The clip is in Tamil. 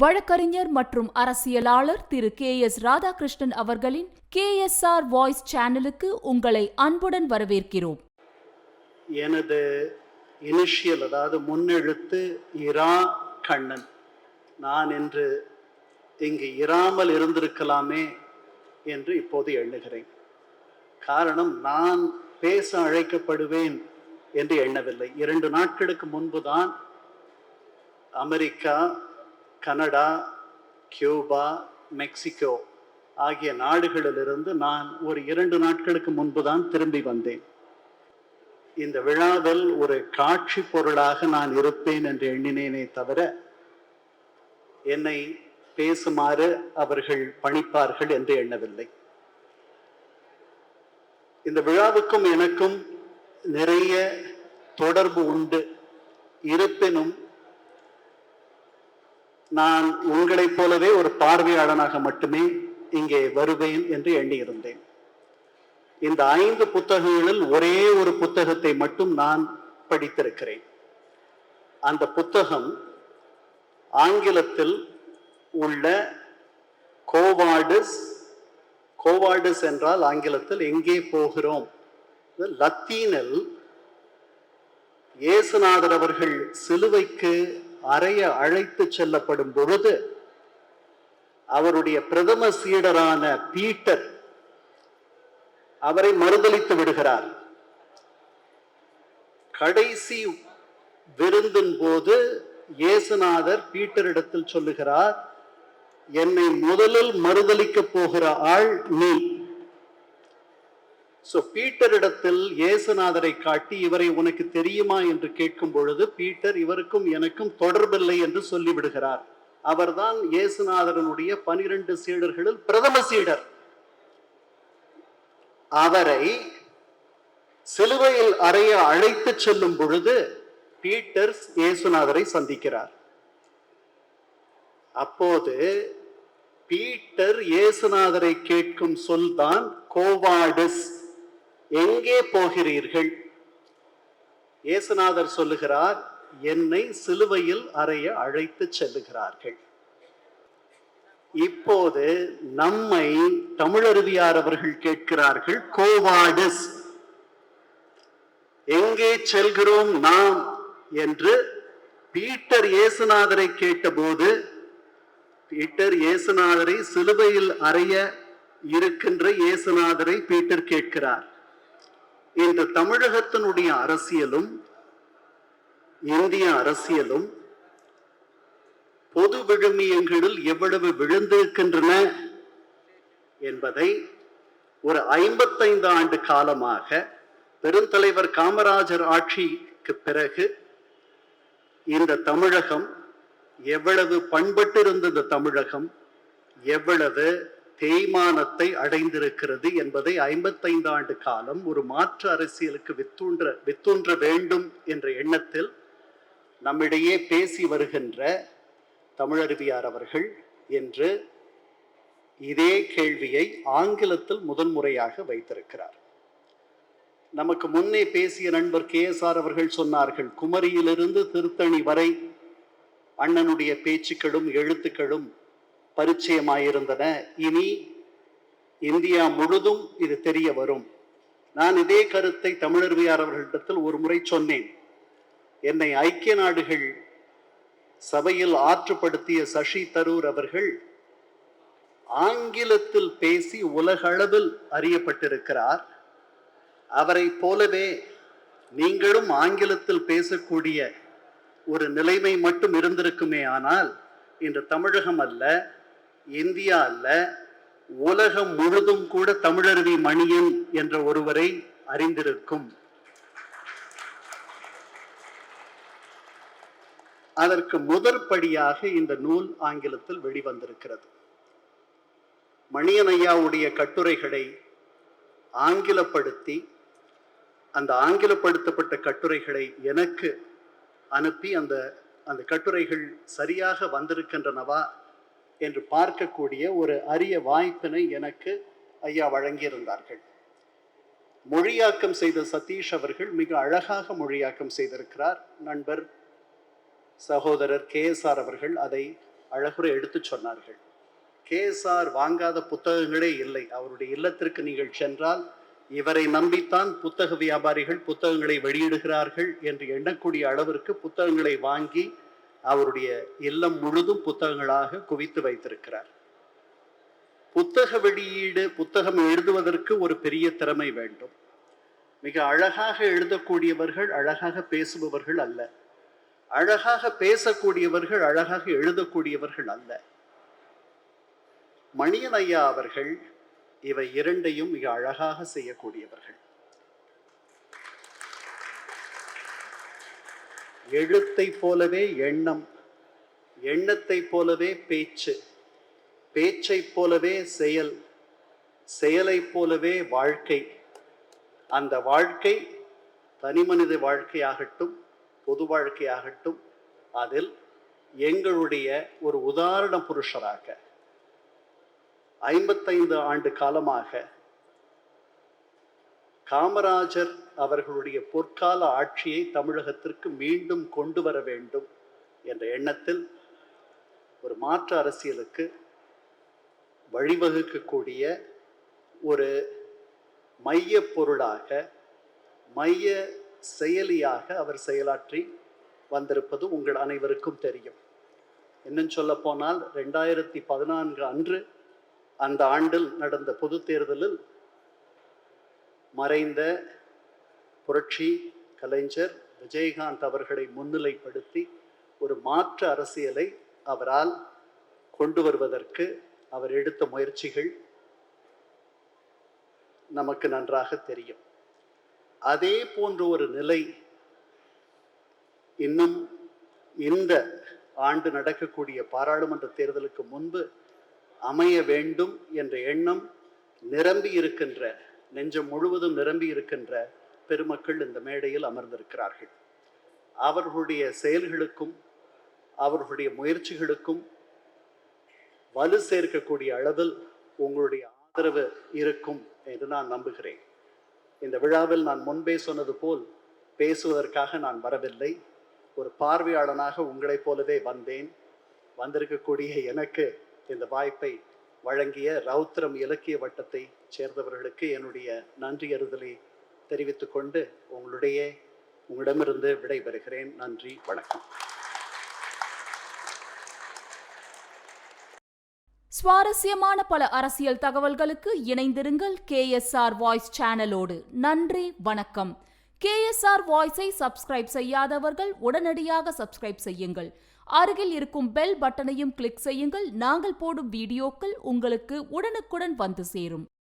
வழக்கறிஞர் மற்றும் அரசியலாளர் திரு KS ராதாகிருஷ்ணன் அவர்களின் KSR வாய்ஸ் சேனலுக்கு உங்களை அன்புடன் வரவேற்கிறோம். எனது இனிஷியல், அதாவது முன்னெழுத்து இரா கண்ணன். நான் என்று இங்கு இராமல் இருந்திருக்கலாமே என்று இப்போது எண்ணுகிறேன். காரணம், நான் பேச அழைக்கப்படுவேன் என்று எண்ணவில்லை. 2 நாட்களுக்கு முன்புதான் அமெரிக்கா, கனடா, கியூபா, மெக்சிகோ ஆகிய நாடுகளிலிருந்து நான் ஒரு 2 நாட்களுக்கு முன்புதான் திரும்பி வந்தேன். இந்த விழாவில் ஒரு காட்சி பொருளாக நான் இருப்பேன் என்று எண்ணினேனே தவிர என்னை பேசுமாறு அவர்கள் பணிப்பார்கள் என்று எண்ணவில்லை. இந்த விழாவுக்கும் எனக்கும் நிறைய தொடர்பு உண்டு. இருப்பினும் நான் உங்களைப் போலவே ஒரு பார்வையாளனாக மட்டுமே இங்கே வருவேன் என்று எண்ணியிருந்தேன். இந்த 5 புத்தகங்களில் ஒரே ஒரு புத்தகத்தை மட்டும் நான் படித்திருக்கிறேன். அந்த புத்தகம் ஆங்கிலத்தில் உள்ள கோவார்டிஸ் என்றால் ஆங்கிலத்தில் எங்கே போகிறோம். லத்தீனில் இயேசுநாதர் அவர்கள் சிலுவைக்கு அறைய அழைத்து செல்லப்படும் பொழுது அவருடைய பிரதம சீடரான பீட்டர் அவரை மறுதலித்து விடுகிறார். கடைசி விருந்தின் போது இயேசுநாதர் பீட்டரிடத்தில் சொல்லுகிறார், என்னை முதலில் மறுதலிக்க போகிற ஆள் நீ. பீட்டரிடத்தில் இயேசுநாதரை காட்டி, இவரை உனக்கு தெரியுமா என்று கேட்கும் பொழுது பீட்டர் இவருக்கும் எனக்கும் தொடர்பில்லை என்று சொல்லிவிடுகிறார். அவர்தான் இயேசுநாதரனுடைய 12 சீடர்களில் பிரதம சீடர். அவரை சிலுவையில் அறைய அழைத்து செல்லும் பொழுது பீட்டர் இயேசுநாதரை சந்திக்கிறார். அப்போது பீட்டர் இயேசுநாதரை கேட்கும் சொல்தான் கோவார்டிஸ், எங்கே போகிறீர்கள்? இயேசுநாதர் சொல்லுகிறார், என்னை சிலுவையில் அறைய அழைத்து செல்லுகிறார்கள். இப்போது நம்மை தமிழருவியார் அவர்கள் கேட்கிறார்கள், கோவார்டிஸ், எங்கே செல்கிறோம் நாம் என்று பீட்டர் இயேசுநாதரை கேட்டபோது, பீட்டர் இயேசுநாதரை சிலுவையில் அறைய இருக்கின்ற இயேசுநாதரை பீட்டர் கேட்கிறார். இந்த தமிழகத்தினுடைய அரசியலும் இந்திய அரசியலும் பொது விழுமியங்களில் எவ்வளவு விழுந்திருக்கின்றன என்பதை ஒரு 55 ஆண்டு காலமாக பெருந்தலைவர் காமராஜர் ஆட்சிக்கு பிறகு இந்த தமிழகம் எவ்வளவு பண்பட்டிருந்த தமிழகம் எவ்வளவு தேய்மானத்தை அடைந்திருக்கிறது என்பதை 55 ஆண்டு காலம் ஒரு மாற்று அரசியலுக்கு வித்தூன்ற வேண்டும் என்ற எண்ணத்தில் நம்மிடையே பேசி வருகின்ற தமிழருவியார் அவர்கள் என்று இதே கேள்வியை ஆங்கிலத்தில் முதன்முறையாக வைத்திருக்கிறார். நமக்கு முன்னே பேசிய நண்பர் KSR அவர்கள் சொன்னார்கள், குமரியிலிருந்து திருத்தணி வரை அண்ணனுடைய பேச்சுக்களும் எழுத்துக்களும் பரிச்சயமாயிருந்தன, இனி இந்தியா முழுதும் இது தெரிய வரும். நான் இதே கருத்தை தமிழருவியார் அவர்களிடத்தில் ஒரு முறை சொன்னேன். என்னை ஐக்கிய நாடுகள் சபையில் ஆற்றுப்படுத்திய சசி தரூர் அவர்கள் ஆங்கிலத்தில் பேசி உலகளவில் அறியப்பட்டிருக்கிறார். அவரை போலவே நீங்களும் ஆங்கிலத்தில் பேசக்கூடிய ஒரு நிலைமை மட்டும் இருந்திருக்குமே ஆனால் இன்று தமிழகம் அல்ல, இந்தியா அல்ல, உலகம் முழுதும் கூட தமிழருவி மணியன் என்ற ஒருவரை அறிந்திருக்கும். அதற்கு முதற்படியாக இந்த நூல் ஆங்கிலத்தில் வெளிவந்திருக்கிறது. மணியன் ஐயாவுடைய கட்டுரைகளை ஆங்கிலப்படுத்தி அந்த ஆங்கிலப்படுத்தப்பட்ட கட்டுரைகளை எனக்கு அனுப்பி அந்த கட்டுரைகள் சரியாக வந்திருக்கின்றனவா என்று பார்க்கக்கூடிய ஒரு அரிய வாய்ப்பினை எனக்கு ஐயா வழங்கியிருந்தார்கள். மொழியாக்கம் செய்த சதீஷ் அவர்கள் மிக அழகாக மொழியாக்கம் செய்திருக்கிறார். நண்பர் சகோதரர் KSR அவர்கள் அதை அழகுற எடுத்து சொன்னார்கள். KSR வாங்காத புத்தகங்களே இல்லை. அவருடைய இல்லத்திற்கு நீங்கள் சென்றால் இவரை நம்பித்தான் புத்தக வியாபாரிகள் புத்தகங்களை வெளியிடுகிறார்கள் என்று எண்ணக்கூடிய அளவிற்கு புத்தகங்களை வாங்கி அவருடைய இல்லம் முழுதும் புத்தகங்களாக குவித்து வைத்திருக்கிறார். புத்தக வெளியீடு, புத்தகம் எழுதுவதற்கு ஒரு பெரிய திறமை வேண்டும். மிக அழகாக எழுதக்கூடியவர்கள் அழகாக பேசுபவர்கள் அல்ல. அழகாக பேசக்கூடியவர்கள் அழகாக எழுதக்கூடியவர்கள் அல்ல. மணியன் ஐயா அவர்கள் இவை இரண்டையும் மிக அழகாக செய்யக்கூடியவர்கள். எழுத்தை போலவே எண்ணம், எண்ணத்தை போலவே பேச்சு, பேச்சை போலவே செயல், செயலை போலவே வாழ்க்கை. அந்த வாழ்க்கை தனிமனித வாழ்க்கையாகட்டும் பொது வாழ்க்கையாகட்டும் அதில் எங்களுடைய ஒரு உதாரண புருஷராக 55 ஆண்டு காலமாக காமராஜர் அவர்களுடைய பொற்கால ஆட்சியை தமிழகத்திற்கு மீண்டும் கொண்டு வர வேண்டும் என்ற எண்ணத்தில் ஒரு மாற்று அரசியலுக்கு வழிவகுக்கக்கூடிய ஒரு மைய பொருளாக, மைய செயலியாக அவர் செயலாற்றி வந்திருப்பது உங்கள் அனைவருக்கும் தெரியும். இன்னும் சொல்ல போனால் 2014 அன்று அந்த ஆண்டில் நடந்த பொது தேர்தலில் மறைந்த புரட்சி கலைஞர் விஜயகாந்த் அவர்களை முன்னிலைப்படுத்தி ஒரு மாற்று அரசியலை அவரால் கொண்டு வருவதற்கு அவர் எடுத்த முயற்சிகள் நமக்கு நன்றாக தெரியும். அதே போன்ற ஒரு நிலை இன்னும் இந்த ஆண்டு நடக்கக்கூடிய பாராளுமன்ற தேர்தலுக்கு முன்பு அமைய வேண்டும் என்ற எண்ணம் நிரம்பி இருக்கின்ற, நெஞ்சம் முழுவதும் நிரம்பி இருக்கின்ற பெருமக்கள் இந்த மேடையில் அமர்ந்திருக்கிறார்கள். அவர்களுடைய செயல்களுக்கும் அவர்களுடைய முயற்சிகளுக்கும் வலு சேர்க்கக்கூடிய அளவில் உங்களுடைய ஆதரவு இருக்கும் என்று நான் நம்புகிறேன். இந்த விழாவில் நான் முன்பே சொன்னது போல் பேசுவதற்காக நான் வரவில்லை. ஒரு பார்வையாளனாக உங்களைப் போலவே வந்தேன். வந்திருக்கக்கூடிய எனக்கு இந்த வாய்ப்பை வழங்கிய ரவுத்திரம் இலக்கிய வட்டத்தை சேர்ந்தவர்களுக்கு என்னுடைய நன்றியறிதலை தெரிவித்துக் கொண்டு உங்களிடமிருந்து விடைபெறுகிறேன். நன்றி, வணக்கம். சுவாரஸ்யமான பல அரசியல் தகவல்களுக்கு இணைந்திருங்கள் KSR வாய்ஸ் சேனலோடு. நன்றி, வணக்கம். KSR வாய்ஸை சப்ஸ்கிரைப் செய்யாதவர்கள் உடனடியாக சப்ஸ்கிரைப் செய்யுங்கள். அருகில் இருக்கும் பெல் பட்டனையும் கிளிக் செய்யுங்கள். நாங்கள் போடும் வீடியோக்கள் உங்களுக்கு உடனுக்குடன் வந்து சேரும்.